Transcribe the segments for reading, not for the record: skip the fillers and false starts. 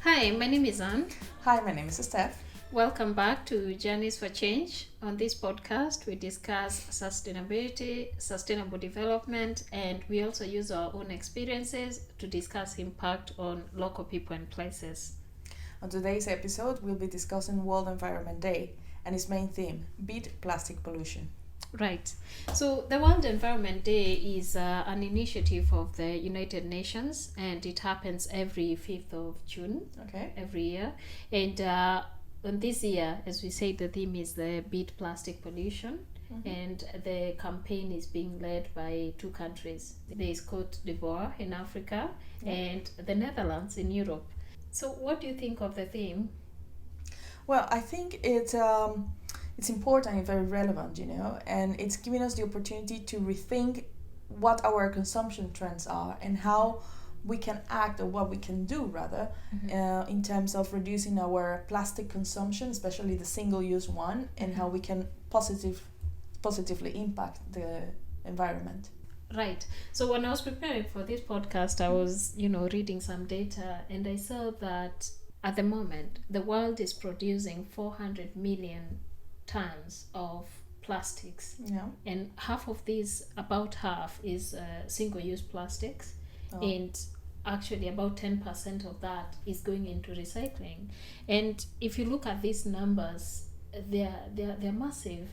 Hi, my name is Anne. Hi, my name is Steph. Welcome back to Journeys for Change. On this podcast, we discuss sustainability, sustainable development, and we also use our own experiences to discuss impact on local people and places. On today's episode, we'll be discussing World Environment Day and its main theme, beat plastic pollution. Right. So the World Environment Day is an initiative of the United Nations, and it happens every 5th of June every year. And on this year, as we say, the theme is the beat plastic pollution. And the campaign is being led by two countries. There is Cote d'Ivoire in Africa and the Netherlands in Europe. So what do you think of the theme? Well, I think it's important and very relevant, and it's giving us the opportunity to rethink what our consumption trends are and how we can act, or what we can do rather, in terms of reducing our plastic consumption, especially the single-use one, and how we can positively impact the environment. Right. So when I was preparing for this podcast, I was, reading some data, and I saw that at the moment, the world is producing 400 million tons of plastics. Yeah. And half of these, about half, is single-use plastics. Oh. And actually about 10% of that is going into recycling. And if you look at these numbers, they're massive.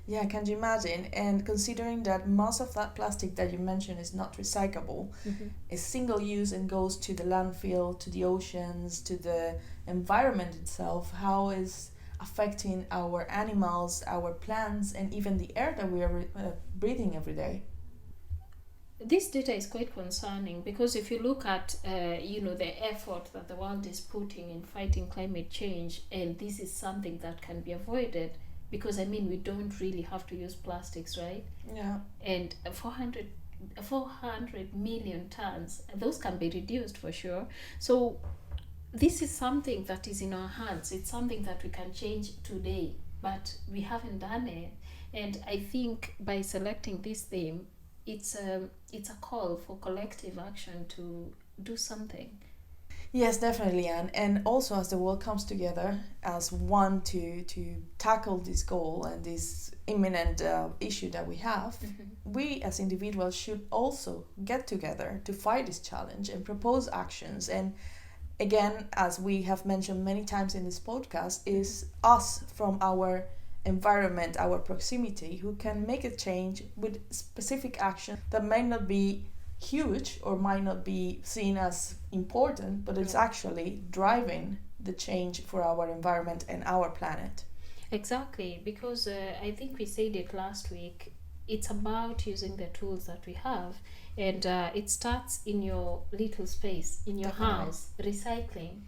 Yeah, can you imagine? And considering that most of that plastic that you mentioned is not recyclable, is single use and goes to the landfill, to the oceans, to the environment itself, how is affecting our animals, our plants, and even the air that we are breathing every day. This data is quite concerning because if you look at the effort that the world is putting in fighting climate change, and this is something that can be avoided, because we don't really have to use plastics, right? Yeah. And 400 million tons, those can be reduced for sure. So this is something that is in our hands. It's something that we can change today, but we haven't done it. And I think by selecting this theme, it's a call for collective action to do something. Yes, definitely, Anne. And also, as the world comes together as one to tackle this goal and this imminent issue that we have, we as individuals should also get together to fight this challenge and propose actions. And again, as we have mentioned many times in this podcast, is us from our environment, our proximity, who can make a change with specific action that may not be huge or might not be seen as important, but it's actually driving the change for our environment and our planet. Exactly, because I think we said it last week, it's about using the tools that we have, and it starts in your little space, in your house. Recycling,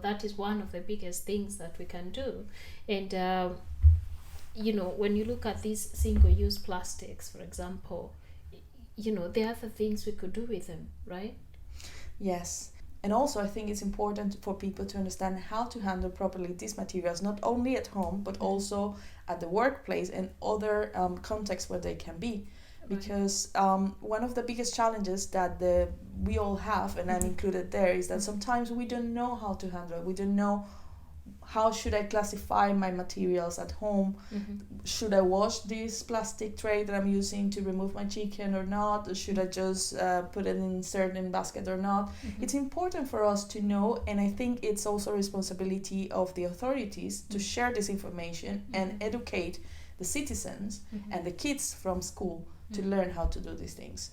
that is one of the biggest things that we can do. And when you look at these single-use plastics, for example, there are other things we could do with them, right? Yes. And also, I think it's important for people to understand how to handle properly these materials, not only at home, but also at the workplace and other contexts where they can be. Because one of the biggest challenges that we all have, and I'm included there, is that sometimes we don't know how to handle it. We don't know how should I classify my materials at home. Should I wash this plastic tray that I'm using to remove my chicken or not? Or should I just put it in a certain basket or not? It's important for us to know, and I think it's also a responsibility of the authorities to share this information and educate the citizens and the kids from school to learn how to do these things.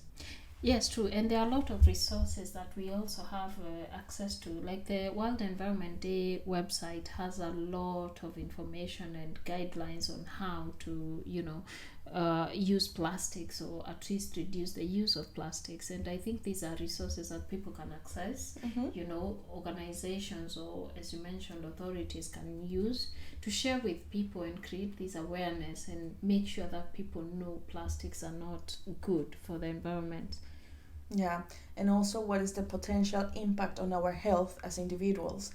Yes, true. And there are a lot of resources that we also have access to. Like the World Environment Day website has a lot of information and guidelines on how to, use plastics, or at least reduce the use of plastics. And I think these are resources that people can access, organizations, or as you mentioned, authorities can use to share with people and create this awareness and make sure that people know plastics are not good for the environment. Yeah, and also what is the potential impact on our health as individuals?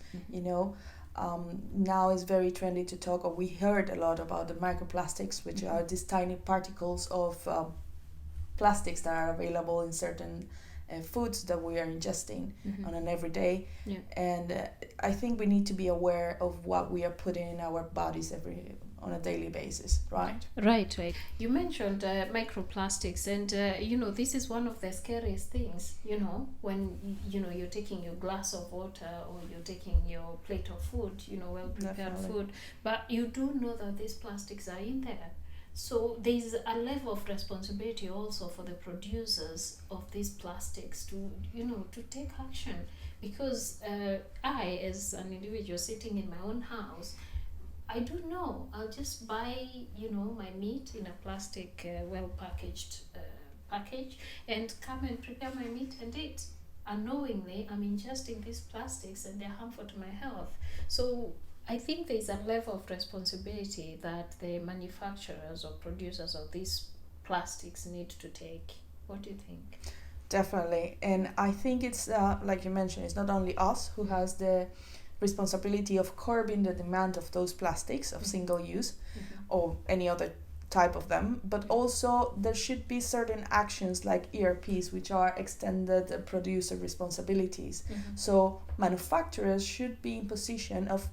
Now it's very trendy to talk, or we heard a lot about the microplastics, which are these tiny particles of plastics that are available in certain foods that we are ingesting Mm-hmm. on an everyday. Yeah. And I think we need to be aware of what we are putting in our bodies on a daily basis, right? Right. You mentioned microplastics, and this is one of the scariest things. When you're taking your glass of water or you're taking your plate of food, well prepared Definitely. food, but you do know that these plastics are in there. So there's a level of responsibility also for the producers of these plastics to take action, because I, as an individual sitting in my own house, I don't know. I'll just buy, my meat in a plastic, well packaged package, and come and prepare my meat and eat. Unknowingly, I'm ingesting these plastics, and they're harmful to my health. So I think there's a level of responsibility that the manufacturers or producers of these plastics need to take. What do you think? Definitely. And I think it's, like you mentioned, it's not only us who has the responsibility of curbing the demand of those plastics of single use or any other type of them, but also there should be certain actions like ERPs, which are extended producer responsibilities. So manufacturers should be in position of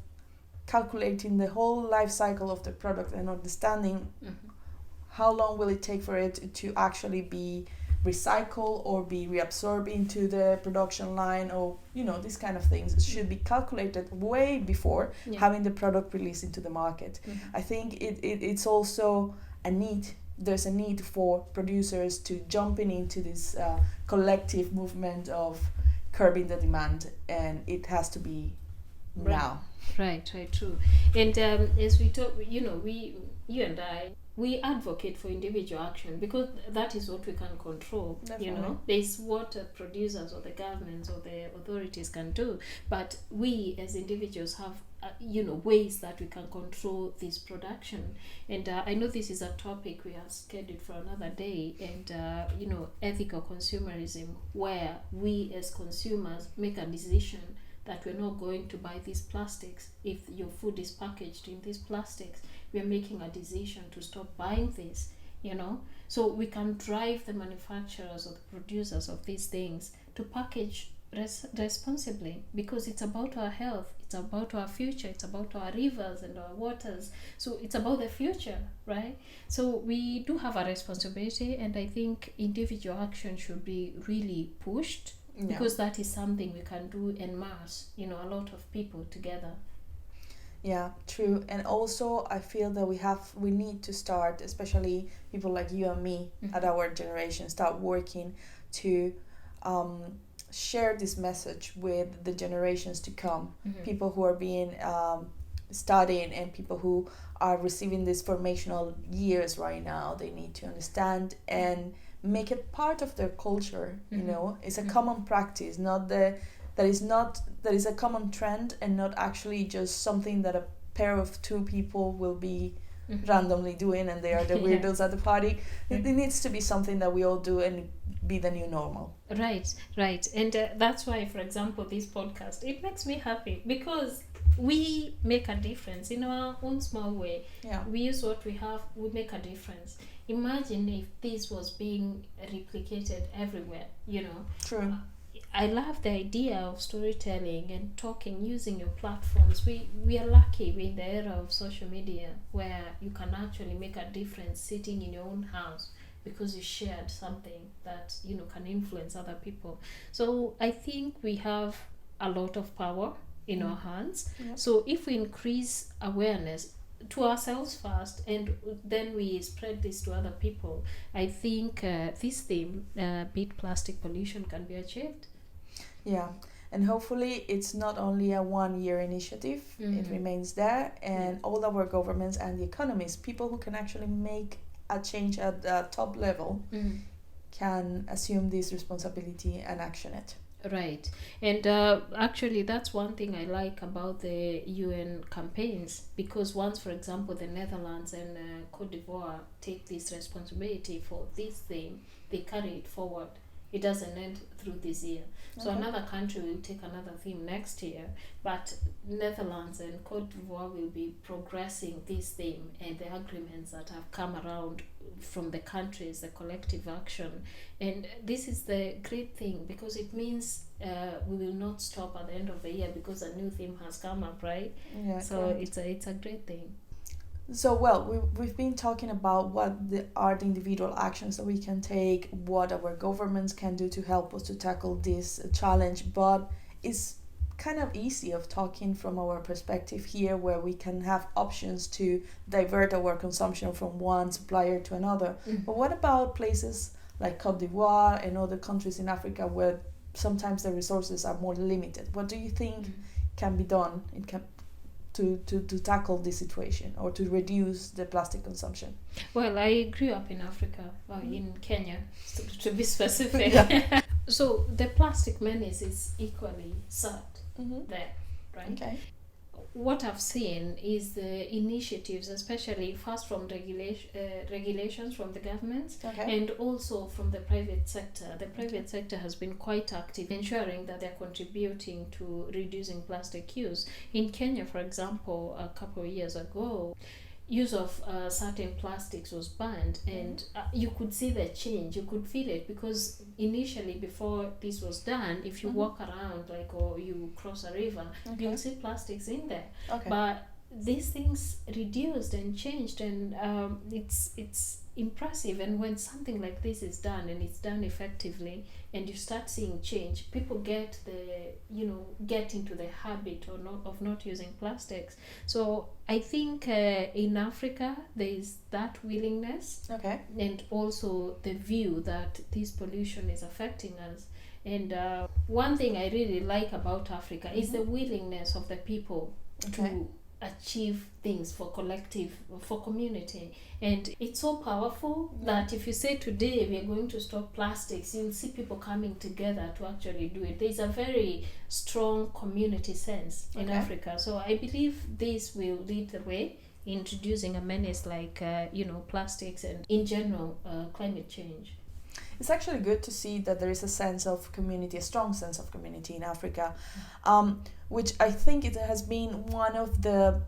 calculating the whole life cycle of the product and understanding how long will it take for it to actually be recycled or be reabsorbed into the production line, or these kind of things should be calculated way before having the product released into the market. I think it's also a need. There's a need for producers to jumping into this collective movement of curbing the demand, and it has to be now. Right, true. And as we talk, you and I, we advocate for individual action because that is what we can control. Definitely. There's what producers or the governments or the authorities can do, but we as individuals have ways that we can control this production. And I know this is a topic we have scheduled for another day, and ethical consumerism, where we as consumers make a decision that we're not going to buy these plastics. If your food is packaged in these plastics, we're making a decision to stop buying this, So we can drive the manufacturers or the producers of these things to package responsibly, because it's about our health, it's about our future, it's about our rivers and our waters. So it's about the future, right? So we do have a responsibility, and I think individual action should be really pushed. Because that is something we can do en masse, a lot of people together. Yeah, true. And also I feel that we need to start, especially people like you and me at our generation, start working to share this message with the generations to come. People who are being studying and people who are receiving these formational years right now, they need to understand and make it part of their culture. It's a common practice, that is a common trend, and not actually just something that a pair of two people will be randomly doing, and they are the weirdos at the party. It needs to be something that we all do and be the new normal. Right. And that's why, for example, this podcast, it makes me happy because we make a difference in our own small way. We use what we have, we make a difference. Imagine if this was being replicated everywhere, True. I love the idea of storytelling and talking, using your platforms. We are lucky, we're in the era of social media where you can actually make a difference sitting in your own house because you shared something that can influence other people. So I think we have a lot of power in our hands. So if we increase awareness to ourselves first, and then we spread this to other people, I think this theme, beat plastic pollution, can be achieved. Yeah, and hopefully it's not only a 1-year initiative. It remains there, and all our governments and the economies, people who can actually make a change at the top level, can assume this responsibility and action it. Right. And actually that's one thing I like about the UN campaigns, because once, for example, the Netherlands and Cote d'Ivoire take this responsibility for this thing, they carry it forward. It doesn't end through this year. So another country will take another theme next year, but Netherlands and Cote d'Ivoire will be progressing this theme and the agreements that have come around from the countries, the collective action. And this is the great thing, because it means we will not stop at the end of the year because a new theme has come up, right? Yeah, so correct. it's a great thing. So, well, we've been talking about what are the individual actions that we can take, what our governments can do to help us to tackle this challenge, but it's kind of easy of talking from our perspective here, where we can have options to divert our consumption from one supplier to another. But what about places like Cote d'Ivoire and other countries in Africa where sometimes the resources are more limited? What do you think can be done to tackle this situation or to reduce the plastic consumption? Well, I grew up in Africa, in Kenya, to be specific. Yeah. So the plastic menace is equally sad there, right? Okay. What I've seen is the initiatives, especially first from regulations from the governments, and also from the private sector. The private sector has been quite active, ensuring that they're contributing to reducing plastic use. In Kenya, for example, a couple of years ago, use of certain plastics was banned, and you could see the change, you could feel it, because initially, before this was done, if you walk around or you cross a river, you'll see plastics in there. But these things reduced and changed, and it's impressive. And when something like this is done, and it's done effectively, and you start seeing change, people get into the habit of not using plastics. So I think in Africa there is that willingness, and also the view that this pollution is affecting us. And one thing I really like about Africa is the willingness of the people to achieve things for community. And it's so powerful that if you say today we are going to stop plastics, you'll see people coming together to actually do it. There's a very strong community sense in Africa. So I believe this will lead the way in introducing a menace like plastics, and in general climate change. It's actually good to see that there is a sense of community, a strong sense of community in Africa, which I think it has been one of the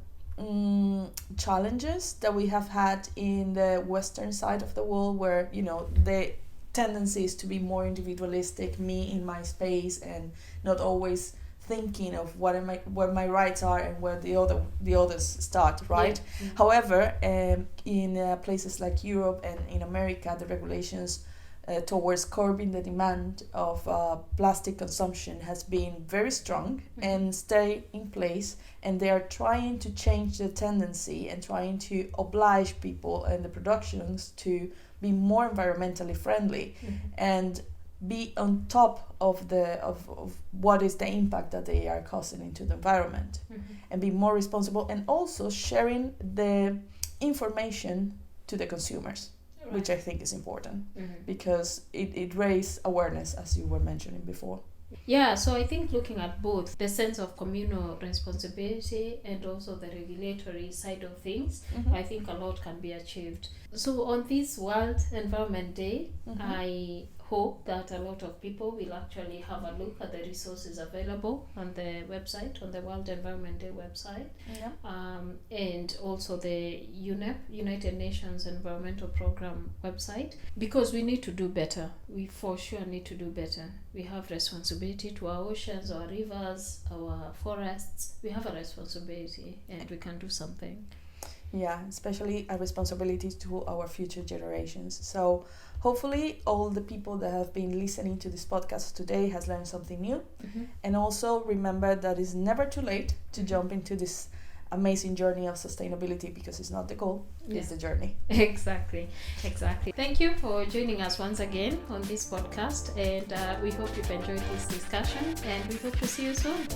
challenges that we have had in the Western side of the world, where the tendency is to be more individualistic, me in my space, and not always thinking of where my rights are and where the others start, right? However, in places like Europe and in America, the regulations towards curbing the demand of plastic consumption has been very strong and stay in place, and they are trying to change the tendency and trying to oblige people and the productions to be more environmentally friendly and be on top of what is the impact that they are causing into the environment, and be more responsible, and also sharing the information to the consumers. Which I think is important because it raises awareness, as you were mentioning before. Yeah, so I think looking at both the sense of communal responsibility and also the regulatory side of things, I think a lot can be achieved. So on this World Environment Day, I hope that a lot of people will actually have a look at the resources available on the website, on the World Environment Day website, and also the UNEP, United Nations Environmental Program website, because we need to do better. We for sure need to do better. We have responsibility to our oceans, our rivers, our forests. We have a responsibility, and we can do something. Yeah, especially a responsibility to our future generations. So hopefully all the people that have been listening to this podcast today has learned something new. And also remember that it's never too late to jump into this amazing journey of sustainability, because it's not the goal, it's the journey. Exactly. Thank you for joining us once again on this podcast, and we hope you've enjoyed this discussion, and we hope to see you soon.